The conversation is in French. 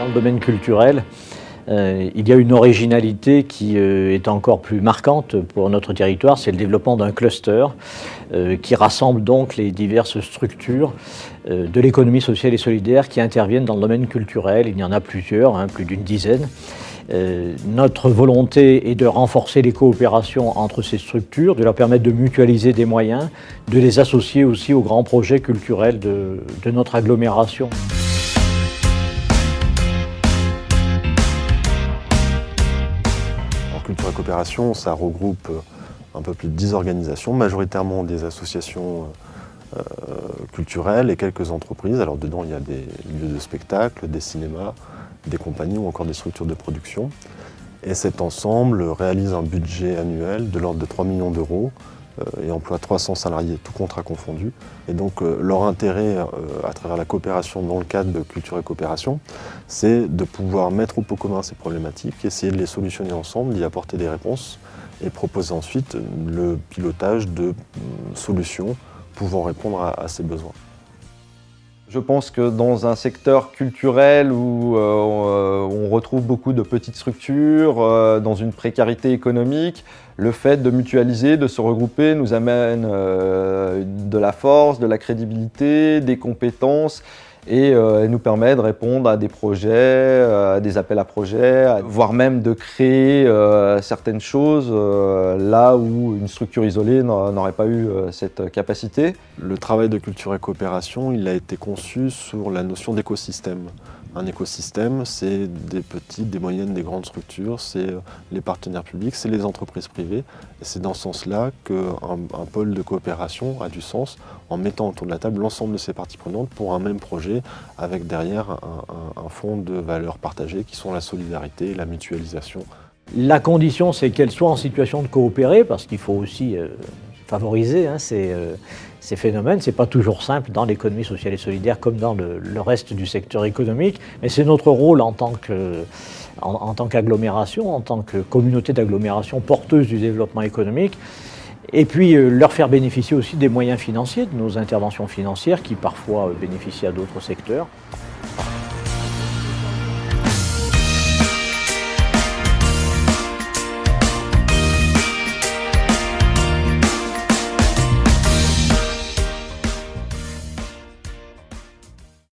Dans le domaine culturel, il y a une originalité qui est encore plus marquante pour notre territoire, c'est le développement d'un cluster qui rassemble donc les diverses structures de l'économie sociale et solidaire qui interviennent dans le domaine culturel. Il y en a plusieurs, plus d'une dizaine. Notre volonté est de renforcer les coopérations entre ces structures, de leur permettre de mutualiser des moyens, de les associer aussi aux grands projets culturels de notre agglomération. Culture et coopération, ça regroupe un peu plus de 10 organisations, majoritairement des associations culturelles et quelques entreprises. Alors dedans, il y a des lieux de spectacle, des cinémas, des compagnies ou encore des structures de production. Et cet ensemble réalise un budget annuel de l'ordre de 3 millions d'euros et emploie 300 salariés, tout contrat confondu. Et donc leur intérêt à travers la coopération dans le cadre de culture et coopération, c'est de pouvoir mettre au pot commun ces problématiques, essayer de les solutionner ensemble, d'y apporter des réponses et proposer ensuite le pilotage de solutions pouvant répondre à ces besoins. Je pense que dans un secteur culturel où on retrouve beaucoup de petites structures, dans une précarité économique, le fait de mutualiser, de se regrouper nous amène de la force, de la crédibilité, des compétences et nous permet de répondre à des projets, à des appels à projets, voire même de créer certaines choses là où une structure isolée n'aurait pas eu cette capacité. Le travail de culture et coopération, il a été conçu sur la notion d'écosystème. Un écosystème, c'est des petites, des moyennes, des grandes structures, c'est les partenaires publics, c'est les entreprises privées. Et c'est dans ce sens-là qu'un pôle de coopération a du sens en mettant autour de la table l'ensemble de ces parties prenantes pour un même projet avec derrière un fond de valeurs partagées qui sont la solidarité, la mutualisation. La condition, c'est qu'elles soient en situation de coopérer parce qu'il faut aussi favoriser ces phénomènes. Ce n'est pas toujours simple dans l'économie sociale et solidaire comme dans le reste du secteur économique, mais c'est notre rôle en tant qu'agglomération, en tant que communauté d'agglomération porteuse du développement économique, et puis leur faire bénéficier aussi des moyens financiers, de nos interventions financières qui parfois bénéficient à d'autres secteurs.